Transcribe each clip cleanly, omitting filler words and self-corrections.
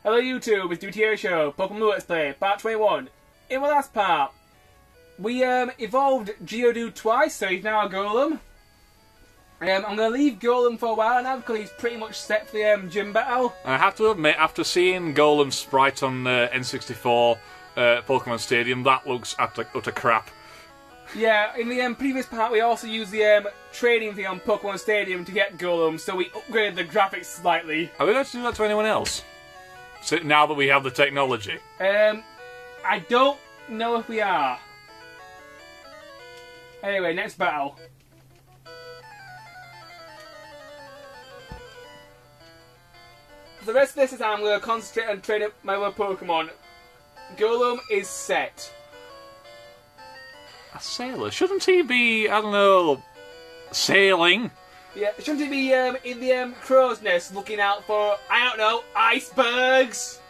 Hello YouTube, it's Dbtgamer Show, Pokemon Let's Play, part 21. In the last part, we evolved Geodude twice, so he's now a Golem. I'm going to leave Golem for a while now because he's pretty much set for the gym battle. I have to admit, after seeing Golem's sprite on N64 Pokemon Stadium, that looks utter crap. Yeah, in the previous part we also used the trading thing on Pokemon Stadium to get Golem, so we upgraded the graphics slightly. Are we going to do that to anyone else? So now that we have the technology? I don't know if we are. Anyway, next battle. For the rest of this is I'm going to concentrate on training up my other Pokemon. Golem is set. A sailor? Shouldn't he be, I don't know, sailing? Yeah, shouldn't he be in the crow's nest looking out for, I don't know, icebergs?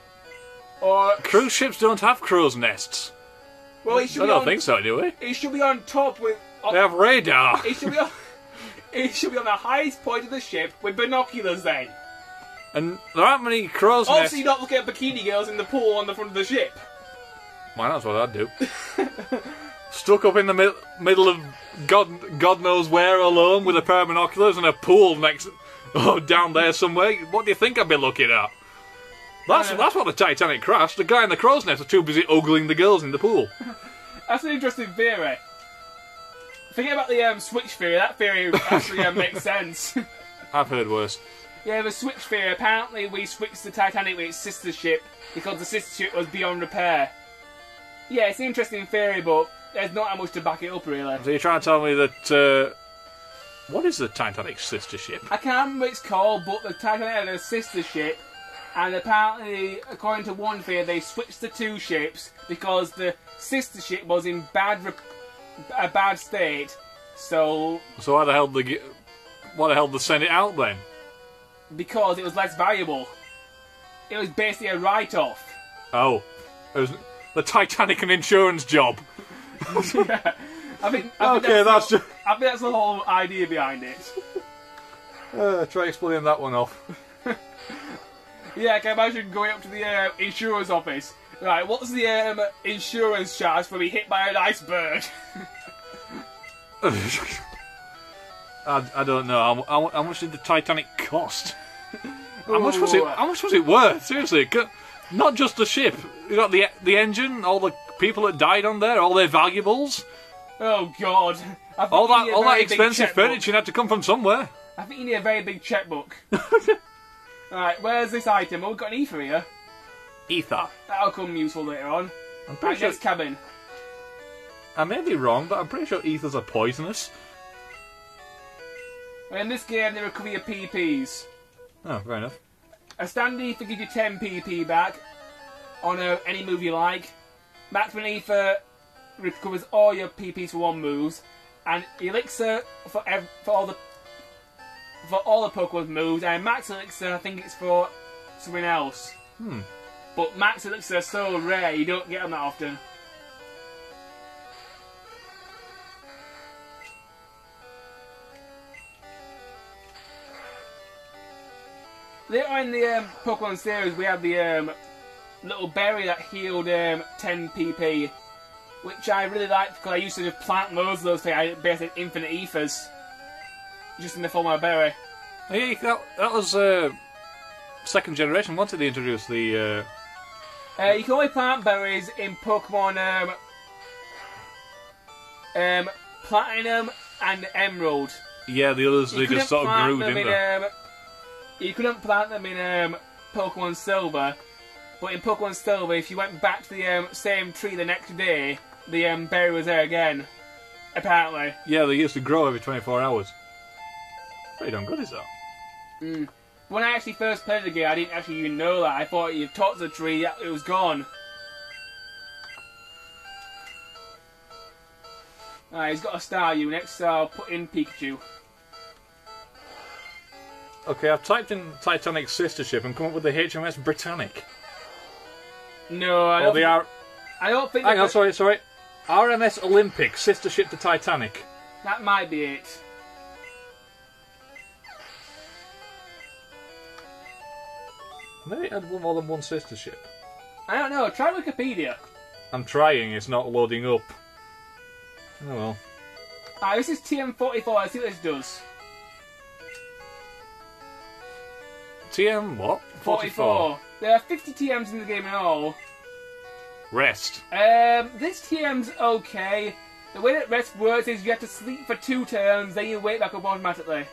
Or cruise ships don't have crow's nests. Well, he should I don't think so, do we? He should be on top with... They have radar. He should be on... He should be on the highest point of the ship with binoculars then. And there aren't many crow's nests. Also, you're not looking at bikini girls in the pool on the front of the ship. Well, that's what I'd do. Stuck up in the middle of God knows where alone with a pair of binoculars and a pool down there somewhere. What do you think I'd be looking at? That's what the Titanic crashed. The guy in the crow's nest was too busy ogling the girls in the pool. That's an interesting theory. Forget about the switch theory. That theory actually makes sense. I've heard worse. Yeah, the switch theory. Apparently, we switched the Titanic with its sister ship because the sister ship was beyond repair. Yeah, it's an interesting theory, but there's not that much to back it up, really. So you're trying to tell me that... what is the Titanic's sister ship? I can't remember what it's called, but the Titanic had a sister ship, and apparently, according to one theory, they switched the two ships because the sister ship was in a bad state, so... So why the hell did they send it out, then? Because it was less valuable. It was basically a write-off. Oh. It was the Titanic and insurance job. Yeah. I think that's the whole idea behind it. Try explaining that one off. Yeah, I can imagine going up to the insurance office. Right, what's the insurance charge for being hit by an iceberg? I don't know. How much did the Titanic cost? How much was it worth? Seriously, not just the ship. You got the engine, all the people that died on there, all their valuables. Oh God! All that expensive furniture had to come from somewhere. I think you need a very big checkbook. Alright, where's this item? Oh, we've got an ether here. Ether. That'll come useful later on. I'm pretty sure. Next cabin. I may be wrong, but I'm pretty sure ethers are poisonous. Well, in this game, they recover your PPs. Oh, fair enough. A stand ether gives you 10 PP back on any move you like. Maximum ether recovers all your PPs for one moves, and elixir for all the Pokemon's moves, and max elixir I think it's for something else. But max elixir are so rare you don't get them that often. Later on in the Pokemon series, we have the little berry that healed 10 PP, which I really liked because I used to just plant loads of those things. I basically infinite ethers, just in the form of a berry. Yeah, that was second generation. Once they introduced the. You can only plant berries in Pokemon Platinum and Emerald. Yeah, the others they just sort of grew, didn't they? You couldn't plant them in Pokemon Silver, but in Pokemon Silver, if you went back to the same tree the next day, the berry was there again. Apparently. Yeah, they used to grow every 24 hours. Pretty darn good, is that? When I actually first played the game, I didn't actually even know that. I thought you talked to the tree, it was gone. Alright, he's got a Staryu. Next, I'll put in Pikachu. Okay, I've typed in Titanic's sister ship and come up with the HMS Britannic. No, I don't think... Hang on, sorry. RMS Olympic, sister ship to Titanic. That might be it. Maybe it had more than one sister ship. I don't know. Try Wikipedia. I'm trying, it's not loading up. Oh well. This is TM44. Let's see what this does. TM what? 44. There are 50 TMs in the game in all. Rest. This TM's okay. The way that rest works is you have to sleep for 2 turns, then you wake back up automatically.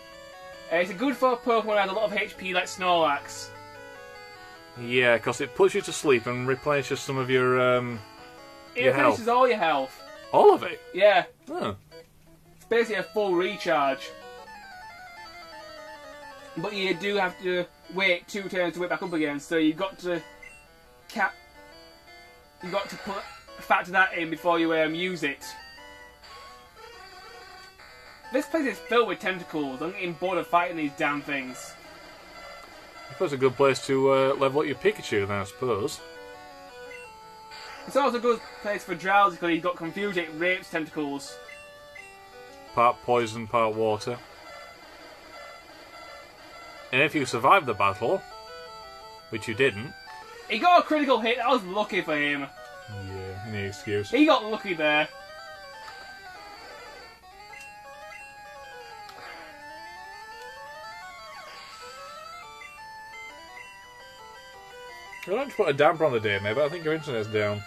It's a good for Pokemon that has a lot of HP like Snorlax. Yeah, because it puts you to sleep and replenishes some of your It health. replenishes all your health. All of it? Yeah. Oh. It's basically a full recharge. But you do have to wait 2 turns to wake back up again, so you've got to factor that in before you use it. This place is filled with tentacles. I'm getting bored of fighting these damn things. I suppose it's a good place to level up your Pikachu then, I suppose. It's also a good place for Drowsy because he's got confused, it rapes tentacles. Part poison, part water. And if you survive the battle, which you didn't... He got a critical hit, that was lucky for him. Yeah, any excuse. He got lucky there. I don't to put a damper on the day, mate, but I think your internet's down.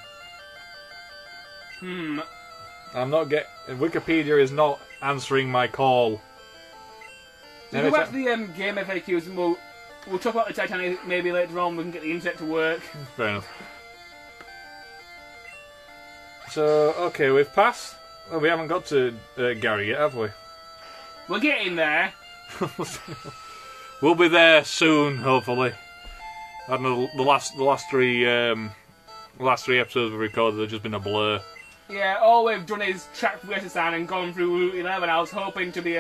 I'm not Wikipedia is not answering my call. So go back to the game FAQs and we'll talk about the Titanic maybe later on. We can get the internet to work. Fair enough. So, okay, we've passed. Well, we haven't got to Gary yet, have we? We're getting there. We'll be there soon, hopefully. I don't know. The last three episodes we recorded have just been a blur. Yeah, all we've done is track progress and gone through Route 11. I was hoping to be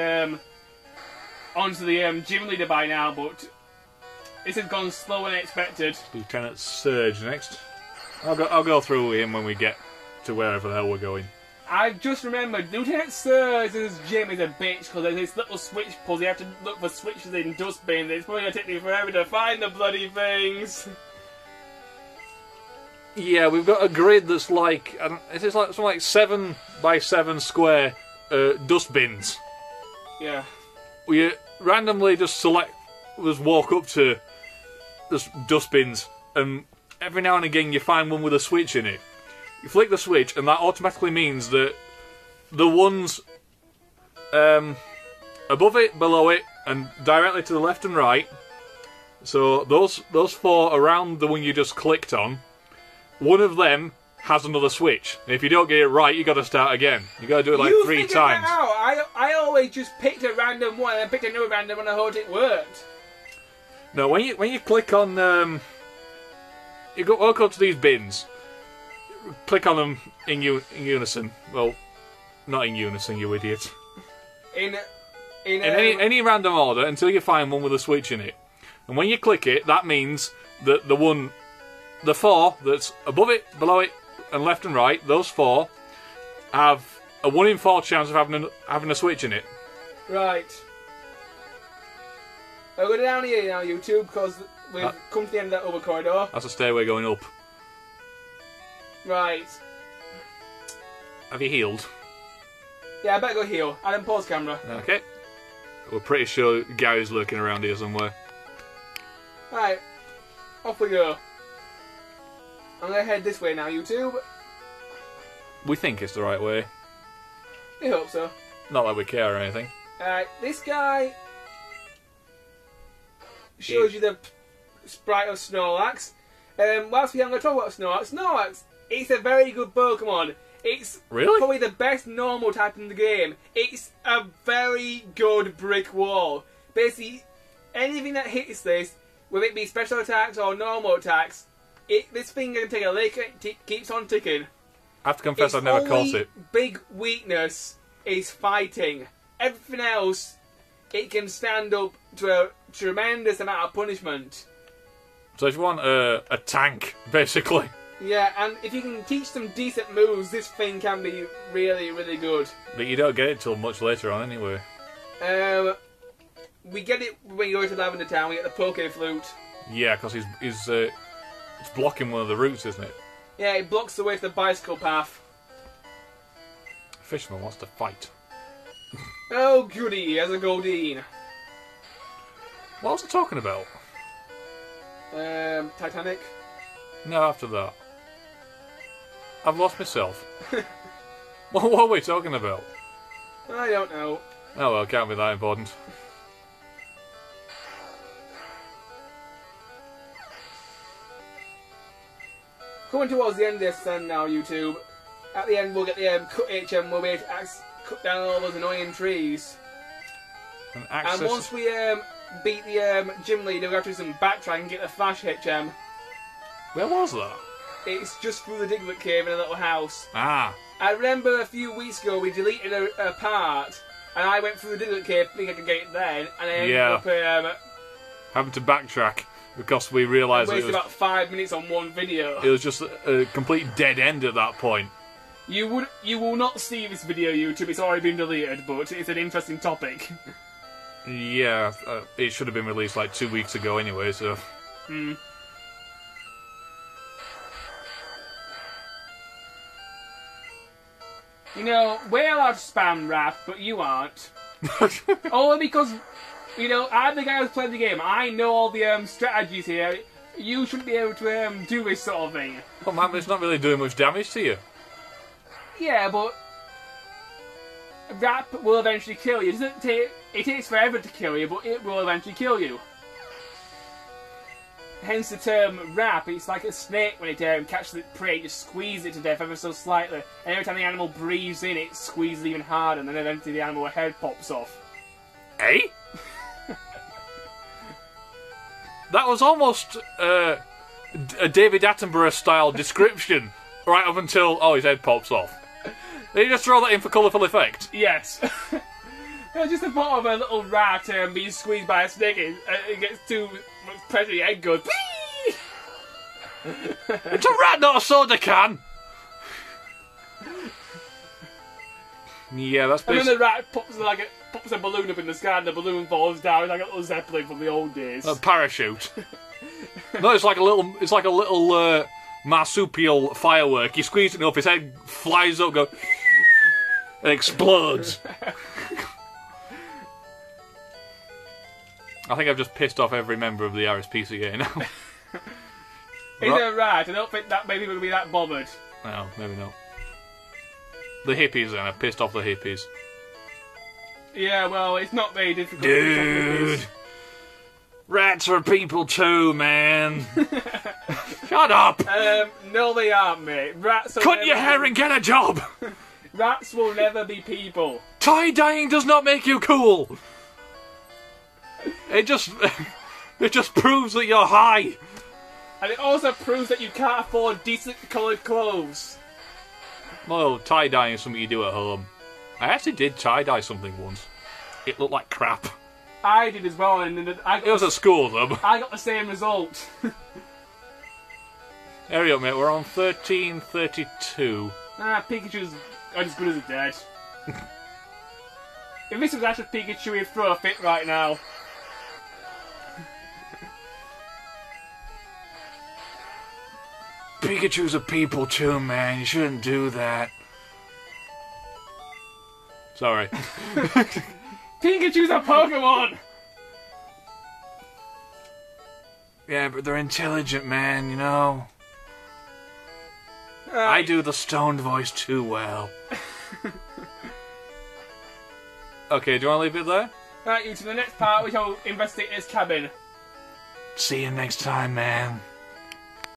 onto the gym leader by now, but this has gone slower than expected. Lieutenant Surge next. I'll go through him when we get to wherever the hell we're going. I've just remembered, Lieutenant Surge's gym is a bitch because there's this little switch puzzle. You have to look for switches in dustbins. It's probably going to take me forever to find the bloody things. Yeah, we've got a grid that's like, it is like something like 7 by 7 square dustbins. Yeah. We randomly just walk up to the dustbins, and every now and again you find one with a switch in it. You flick the switch, and that automatically means that the ones above it, below it, and directly to the left and right, so those 4 around the one you just clicked on, one of them has another switch. And if you don't get it right, you got to start again. You got to do it like 3 times. That out. I always just picked a random one and then picked another random one and I thought it worked. No, when you click on you walk up to these bins. Click on them in unison. Well, not in unison, you idiot. In any random order until you find one with a switch in it. And when you click it, that means that the 4 that's above it, below it, and left and right, those 4 have a 1 in 4 chance of having a switch in it. Right. I'll go down here now, YouTube, because we've come to the end of that other corridor. That's a stairway going up. Right. Have you healed? Yeah, I better go heal. Adam, pause camera. Okay. We're pretty sure Gary's lurking around here somewhere. Right. Off we go. I'm going to head this way now, YouTube. We think it's the right way. I hope so. Not that we care or anything. This guy shows you the sprite of Snorlax. Whilst we haven't talk about Snorlax, it's a very good Pokemon. It's probably the best normal type in the game. It's a very good brick wall. Basically, anything that hits this, whether it be special attacks or normal attacks, this thing can take a lick and it keeps on ticking. I have to confess I've never caught it. Its big weakness is fighting. Everything else, it can stand up to a tremendous amount of punishment. So if you want a tank, basically. Yeah, and if you can teach them decent moves, this thing can be really, really good. But you don't get it till much later on anyway. We get it when you go to Lavender Town, we get the Poke Flute. Yeah, because it's blocking one of the routes, isn't it? Yeah, it blocks the way to the bicycle path. Fisherman wants to fight. Oh goody, he has a Goldeen. What was I talking about? Titanic? No, after that. I've lost myself. What are we talking about? I don't know. Oh well, can't be that important. Coming towards the end of this then now, YouTube. At the end we'll get the cut HM, we'll be able to cut down all those annoying trees. And once we beat the gym leader, we have to do some backtrack and get the Flash HM. Where was that? It's just through the Diglett cave in a little house. Ah. I remember a few weeks ago we deleted a part, and I went through the Diglett cave thinking I could get it then, and I ended up having to backtrack because we realised it was about 5 minutes on one video. It was just a complete dead end at that point. You will not see this video, YouTube. It's already been deleted, but it's an interesting topic. Yeah, it should have been released like 2 weeks ago anyway, so... Hmm. You know, we're allowed to spam rap, but you aren't. Only because, you know, I'm the guy who's playing the game. I know all the strategies here. You shouldn't be able to do this sort of thing. Well, man, it's not really doing much damage to you. Yeah, but... rap will eventually kill you. It takes forever to kill you, but it will eventually kill you. Hence the term rap. It's like a snake when it catches its prey, just squeeze it to death ever so slightly. And every time the animal breathes in, it squeezes even harder, and then eventually the animal's head pops off. Eh? That was almost a David Attenborough style description, right up until, oh, his head pops off. Did you just throw that in for colourful effect? Yes. Just the thought of a little rat being squeezed by a snake, it gets too much pressure, your head goes, whee! It's a rat, not a soda can! Yeah, that's basically... And then the rat pops a balloon up in the sky and the balloon falls down. It's like a little zeppelin from the old days. A parachute. No, it's like a little marsupial firework. You squeeze it up, his head flies up, goes... and explodes. I think I've just pissed off every member of the RSPCA now. Is it right? I don't think that maybe we'll be that bothered. No, maybe not. The hippies then, I've pissed off the hippies. Yeah, well, it's not very difficult. Dude! Rats are people too, man! Shut up! No they aren't, mate. Rats cut your hair and get a job! Rats will never be people. Tie-dyeing does not make you cool! It just proves that you're high. And it also proves that you can't afford decent coloured clothes. Well, tie-dyeing is something you do at home. I actually did tie-dye something once. It looked like crap. I did as well, and it was at school, though. I got the same result. Hurry up, mate. We're on 13:32. Pikachu's as good as a dead. If this was actually Pikachu, he'd throw a fit right now. Pikachu's a people too, man. You shouldn't do that. Sorry. Pikachu's a Pokemon! Yeah, but they're intelligent, man, you know. I do the stoned voice too well. Okay, do you want to leave it there? Right, you to the next part, which I'll investigate this cabin. See you next time, man.